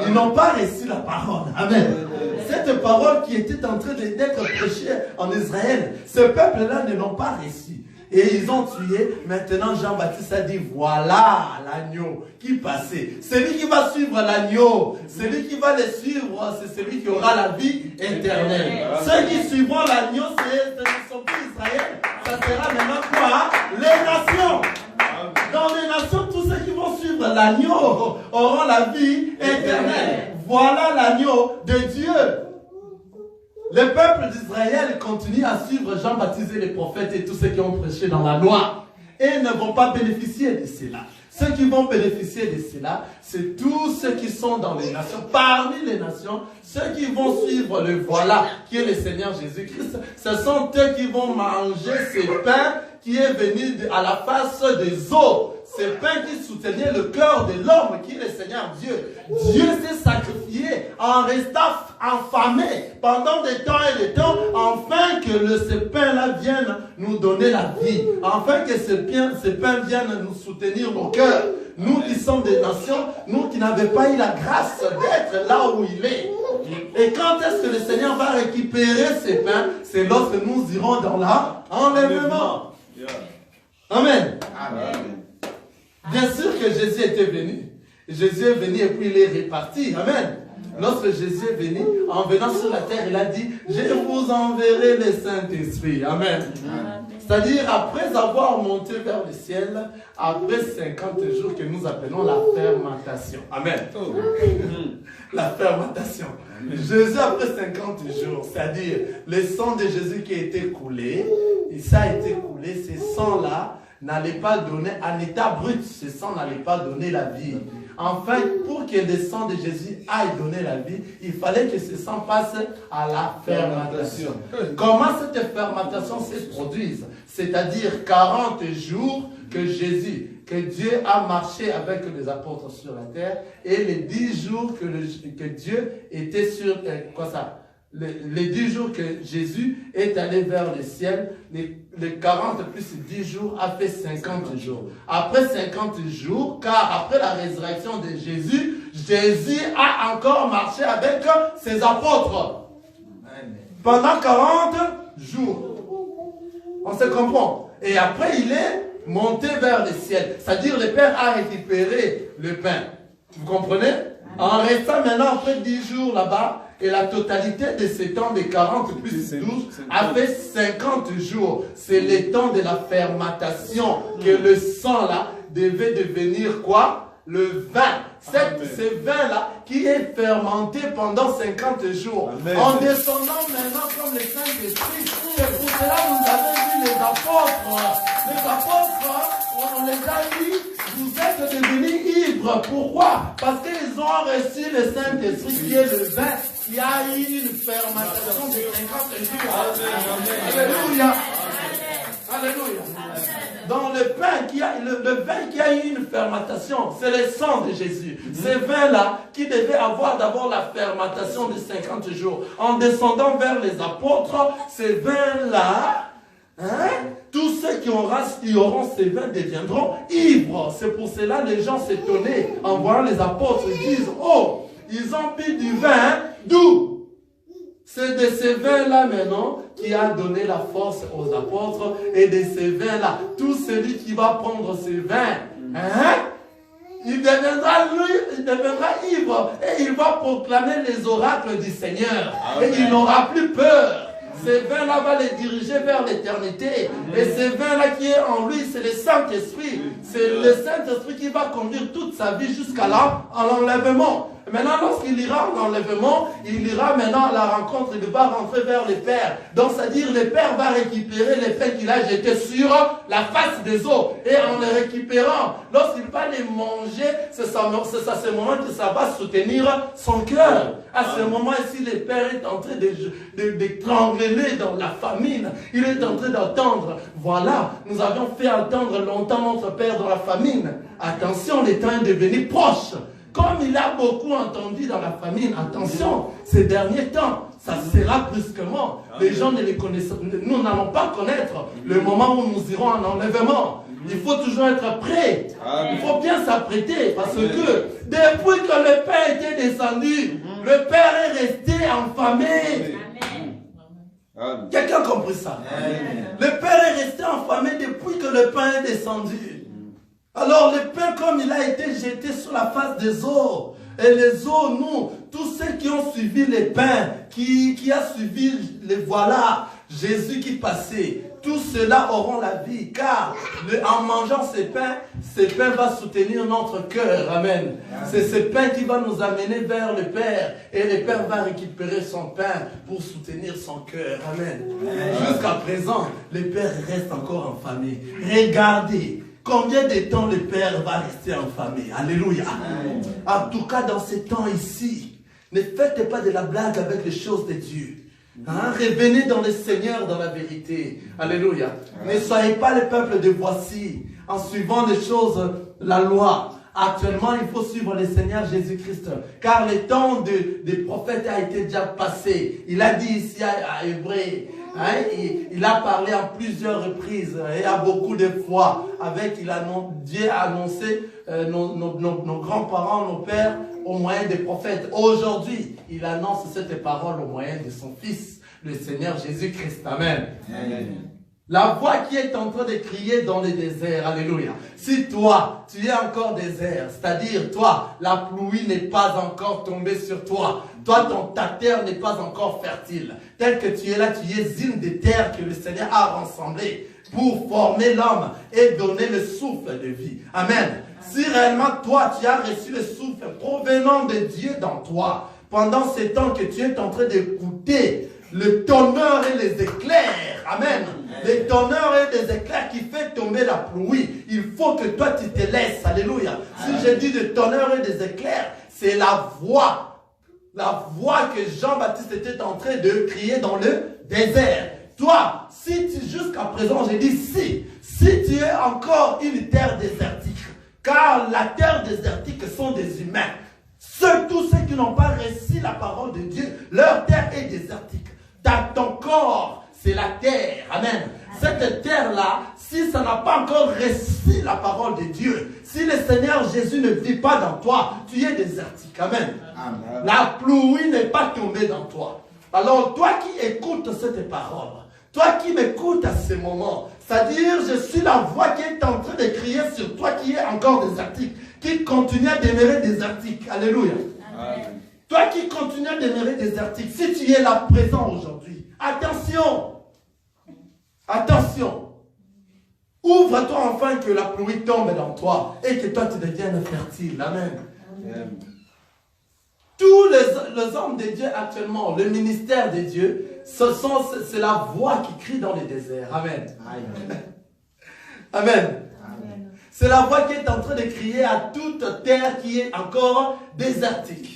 Ils n'ont pas reçu la parole. Amen. Cette parole qui était en train d'être prêchée en Israël, ce peuple-là ne l'ont pas reçu. Et ils ont tué. Maintenant, Jean-Baptiste a dit, voilà l'agneau qui passait. Celui qui va suivre l'agneau, celui qui va le suivre, c'est celui qui aura la vie éternelle. Ceux qui suivront l'agneau, ce ne sont plus Israël. Ça sera maintenant quoi? Les nations. Dans les nations, tous ceux qui vont suivre l'agneau auront la vie éternelle. Voilà l'agneau de Dieu. Le peuple d'Israël continue à suivre Jean-Baptiste et les prophètes et tous ceux qui ont prêché dans la loi et ne vont pas bénéficier de cela. Ceux qui vont bénéficier de cela, c'est tous ceux qui sont dans les nations, parmi les nations, ceux qui vont suivre le voilà, qui est le Seigneur Jésus-Christ. Ce sont eux qui vont manger ce pain qui est venu à la face des eaux. Ce pain qui soutenait le cœur de l'homme, qui est le Seigneur Dieu. Dieu s'est sacrifié en restant affamé pendant des temps et des temps, afin que ce pain-là vienne nous donner la vie, afin que ce pain vienne nous soutenir nos cœurs. Nous qui sommes des nations, nous qui n'avons pas eu la grâce d'être là où il est. Et quand est-ce que le Seigneur va récupérer ces pains? C'est lorsque nous irons dans l'enlèvement. Amen. Amen. Bien sûr que Jésus était venu. Jésus est venu et puis il est reparti. Amen. Lorsque Jésus est venu, en venant sur la terre, il a dit, je vous enverrai le Saint-Esprit. Amen. C'est-à-dire, après avoir monté vers le ciel, après 50 jours que nous appelons la fermentation. Amen. La fermentation. Jésus, après 50 jours, c'est-à-dire, le sang de Jésus qui a été coulé, et ça a été coulé, ces sangs-là n'allait pas donner, en état brut, ce sang n'allait pas donner la vie. Enfin, pour que le sang de Jésus aille donner la vie, il fallait que ce sang passe à la fermentation. Comment cette fermentation se produise? C'est-à-dire 40 jours que Dieu a marché avec les apôtres sur la terre, et les 10 jours que Dieu était sur, les 10 jours que Jésus est allé vers le ciel, les 40 plus 10 jours a fait 50 jours. Après 50 jours, car après la résurrection de Jésus, Jésus a encore marché avec ses apôtres. Pendant 40 jours. On se comprend. Et après, il est monté vers le ciel. C'est-à-dire, le Père a récupéré le pain. Vous comprenez? En restant maintenant après 10 jours là-bas, et la totalité de ces temps de 40 plus 12 a fait 50 jours. C'est le temps de la fermentation que le sang là devait devenir quoi? Le vin. Ce vin-là qui est fermenté pendant 50 jours. Amen. En descendant maintenant comme le Saint-Esprit, c'est pour cela que vous avez vu les apôtres. Les apôtres, on les a dit, vous êtes devenus ivres. Pourquoi? Parce qu'ils ont reçu le Saint-Esprit qui est le vin, qui a eu une fermentation de 50 jours. Alléluia. Alléluia. Dans le pain le vin qui a eu une fermentation, c'est le sang de Jésus. Ce vin-là qui devait avoir d'abord la fermentation de 50 jours. En descendant vers les apôtres, ce vin-là, tous ceux qui auront ces vins deviendront ivres. C'est pour cela que les gens s'étonnaient en voyant les apôtres. Ils disent, oh, ils ont bu du vin d'où? C'est de ces vins-là maintenant qui a donné la force aux apôtres, et de ces vins-là, tout celui qui va prendre ces vins, il deviendra ivre, et il va proclamer les oracles du Seigneur. Amen. Et il n'aura plus peur. Ces vins-là va les diriger vers l'éternité. Et ces vins-là qui est en lui, c'est le Saint-Esprit. C'est le Saint-Esprit qui va conduire toute sa vie jusqu'à l'enlèvement. Maintenant, lorsqu'il ira en enlèvement, il ira maintenant à la rencontre, il va rentrer vers le Père. Donc, c'est-à-dire, le Père va récupérer les pains qu'il a jetés sur la face des eaux. Et en les récupérant, lorsqu'il va les manger, c'est à ce moment que ça va soutenir son cœur. À ce moment-ci, le Père est en train d'étrangler dans la famine. Il est en train d'entendre. Voilà, nous avions fait entendre longtemps notre Père dans la famine. Attention, le temps est devenu proche. Comme il a beaucoup entendu dans la famine, attention, ces derniers temps, ça sera brusquement. Les gens ne les connaissent, nous n'allons pas connaître le moment où nous irons en enlèvement. Il faut toujours être prêt. Il faut bien s'apprêter parce que depuis que le pain était descendu, le Père est resté enfamé. Quelqu'un a compris ça? Le Père est resté enfamé depuis que le pain est descendu. Alors le pain, comme il a été jeté sur la face des eaux, et les eaux, nous, tous ceux qui ont suivi les pains, qui a suivi les voilà, Jésus qui passait, tous ceux-là auront la vie, car en mangeant ces pains va soutenir notre cœur. Amen. C'est ce pain qui va nous amener vers le Père, et le Père va récupérer son pain pour soutenir son cœur. Amen. Jusqu'à présent, le Père reste encore enfamé. Regardez. Combien de temps le Père va rester enflammé? Alléluia. En tout cas, dans ces temps ici, ne faites pas de la blague avec les choses de Dieu. Hein? Revenez dans le Seigneur, dans la vérité. Alléluia. Ne soyez pas le peuple de voici, en suivant les choses, la loi. Actuellement, il faut suivre le Seigneur Jésus-Christ. Car le temps des prophètes a été déjà passé. Il a dit ici à Hébreu, hein, il a parlé en plusieurs reprises et à beaucoup de fois. Dieu a annoncé nos grands-parents, nos pères, au moyen des prophètes. Aujourd'hui, il annonce cette parole au moyen de son Fils, le Seigneur Jésus-Christ. Amen. Amen. La voix qui est en train de crier dans le désert, alléluia. Si toi, tu es encore désert, c'est-à-dire toi, la pluie n'est pas encore tombée sur toi. Toi, ta terre n'est pas encore fertile. Tel que tu es là, tu es une des terres que le Seigneur a rassemblées pour former l'homme et donner le souffle de vie. Amen. Si réellement toi, tu as reçu le souffle provenant de Dieu dans toi, pendant ces temps que tu es en train d'écouter le tonnerre et les éclairs, amen, les tonnerres et les éclairs qui fait tomber la pluie, il faut que toi tu te laisses, alléluia. Si je dis de tonnerre et des éclairs, c'est la voix que Jean-Baptiste était en train de crier dans le désert. Toi, jusqu'à présent, j'ai dit si tu es encore une terre désertique, car la terre désertique sont des humains, tous ceux qui n'ont pas reçu la parole de Dieu, leur terre est désertique. Ton corps, c'est la terre. Amen. Cette terre-là, si ça n'a pas encore reçu la parole de Dieu, si le Seigneur Jésus ne vit pas dans toi, tu es désertique. Amen. Amen. La pluie n'est pas tombée dans toi. Alors, toi qui écoutes cette parole, toi qui m'écoutes à ce moment, c'est-à-dire, je suis la voix qui est en train de crier sur toi qui est encore désertique, qui continue à demeurer désertique. Alléluia. Amen. Toi qui continues à demeurer désertique, si tu es là présent aujourd'hui, attention, attention, ouvre-toi enfin que la pluie tombe dans toi et que toi tu deviennes fertile. Amen. Amen. Tous les hommes de Dieu actuellement, le ministère de Dieu, c'est la voix qui crie dans les déserts. Amen. Amen. Amen. Amen. C'est la voix qui est en train de crier à toute terre qui est encore désertique.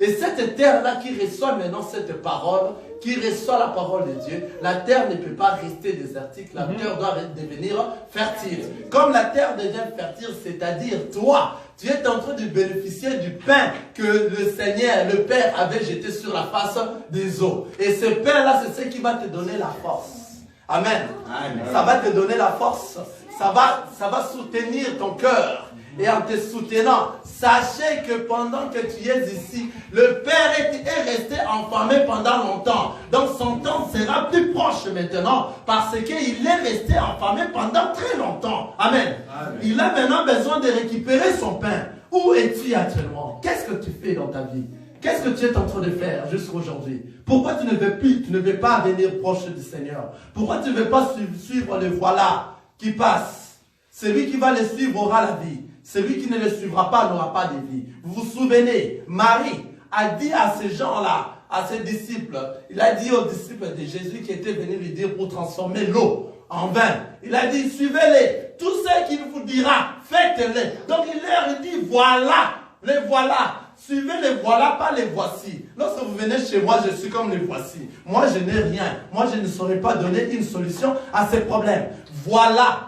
Et cette terre-là qui reçoit maintenant cette parole, qui reçoit la parole de Dieu, la terre ne peut pas rester désertique, la terre doit devenir fertile. Comme la terre devient fertile, c'est-à-dire toi, tu es en train de bénéficier du pain que le Seigneur, le Père avait jeté sur la face des eaux. Et ce pain-là, c'est ce qui va te donner la force. Amen. Amen. Ça va te donner la force. Ça va soutenir ton cœur. Et en te soutenant, sachez que pendant que tu es ici, le Père est resté enflammé pendant longtemps. Donc son temps sera plus proche maintenant parce qu'il est resté enflammé pendant très longtemps. Amen. Amen. Il a maintenant besoin de récupérer son pain. Où es-tu actuellement? Qu'est-ce que tu fais dans ta vie? Qu'est-ce que tu es en train de faire jusqu'à aujourd'hui? Pourquoi tu ne veux pas venir proche du Seigneur? Pourquoi tu ne veux pas suivre le voilà qui passe? Celui qui va le suivre aura la vie. Celui qui ne le suivra pas n'aura pas de vie. Vous vous souvenez, Marie a dit à ces gens-là, à ses disciples, il a dit aux disciples de Jésus qui étaient venus lui dire pour transformer l'eau en vin. Il a dit, suivez-les. Tout ce qu'il vous dira, faites-les. Donc il leur dit, voilà, les voilà. Suivez les voilà, pas les voici. Lorsque vous venez chez moi, je suis comme les voici. Moi, je n'ai rien. Moi, je ne saurais pas donner une solution à ces problèmes. Voilà.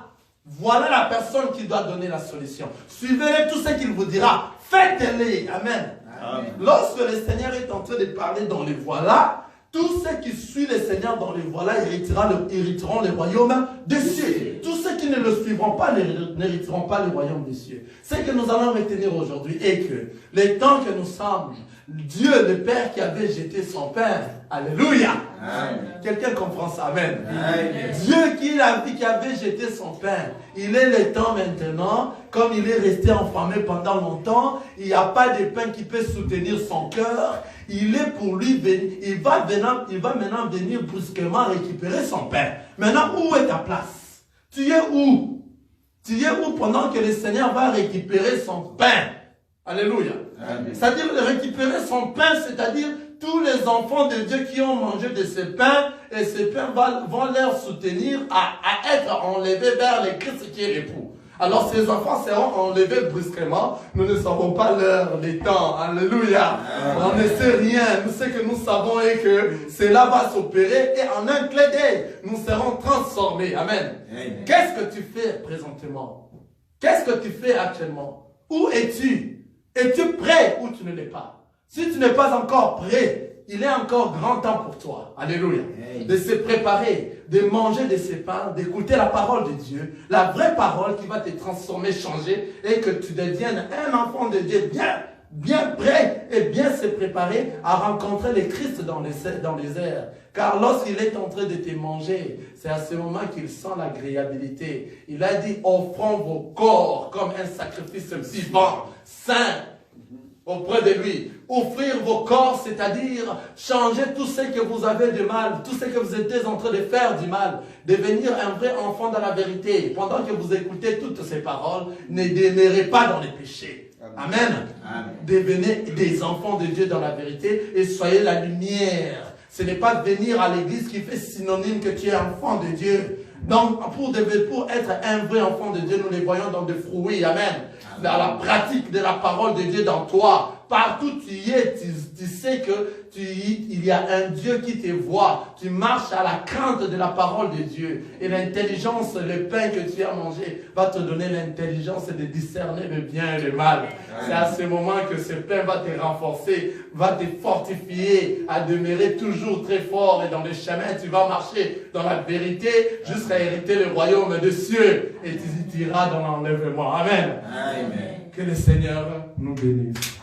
Voilà la personne qui doit donner la solution. Suivez-les, tout ce qu'il vous dira. Faites-les. Amen. Amen. Lorsque le Seigneur est en train de parler dans les voilà, tous ceux qui suivent le Seigneur dans les voilà hériteront le royaume des cieux. Tous ceux qui ne le suivront pas n'hériteront pas le royaume des cieux. Ce que nous allons retenir aujourd'hui est que les temps que nous sommes, Dieu le Père qui avait jeté son Père, alléluia. Quelqu'un comprend ça, amen. Amen. Dieu qui avait jeté son pain, il est le temps maintenant, comme il est resté enflammé pendant longtemps, il n'y a pas de pain qui peut soutenir son cœur, il est pour lui, il va maintenant venir brusquement récupérer son pain. Maintenant, où est ta place? Tu es où? Tu es où pendant que le Seigneur va récupérer son pain? Alléluia. C'est-à-dire de récupérer son pain, c'est-à-dire tous les enfants de Dieu qui ont mangé de ce pain, et ce pain vont leur soutenir à être enlevés vers le Christ qui est l'époux. Alors ces enfants seront enlevés brusquement. Nous ne savons pas l'heure, les temps. Alléluia. On ne sait rien. Nous ce que nous savons est que cela va s'opérer et en un clin d'œil, nous serons transformés. Amen. Qu'est-ce que tu fais présentement? Qu'est-ce que tu fais actuellement? Où es-tu? Es-tu prêt ou tu ne l'es pas? Si tu n'es pas encore prêt, il est encore grand temps pour toi, alléluia, de se préparer, de manger de ces pains, d'écouter la parole de Dieu, la vraie parole qui va te transformer, changer, et que tu deviennes un enfant de Dieu bien prêt et bien se préparer à rencontrer le Christ dans les airs. Car lorsqu'il est en train de te manger, c'est à ce moment qu'il sent l'agréabilité. Il a dit, offrons vos corps comme un sacrifice vivant, saint, auprès de lui. Offrir vos corps, c'est-à-dire changer tout ce que vous avez de mal, tout ce que vous êtes en train de faire du mal, devenir un vrai enfant dans la vérité. Pendant que vous écoutez toutes ces paroles, ne demeurez pas dans les péchés. Amen. Amen. Devenez des enfants de Dieu dans la vérité et soyez la lumière. Ce n'est pas venir à l'église qui fait synonyme que tu es enfant de Dieu. Donc, pour être un vrai enfant de Dieu, nous les voyons dans des fruits. Amen. Dans la pratique de la parole de Dieu dans toi. Partout tu y es, tu sais que il y a un Dieu qui te voit. Tu marches à la crainte de la parole de Dieu. Et l'intelligence, le pain que tu as mangé, va te donner l'intelligence de discerner le bien et le mal. C'est à ce moment que ce pain va te renforcer, va te fortifier à demeurer toujours très fort. Et dans le chemin, tu vas marcher dans la vérité jusqu'à hériter le royaume des cieux. Et tu iras dans l'enlèvement. Amen. Amen. Que le Seigneur nous bénisse.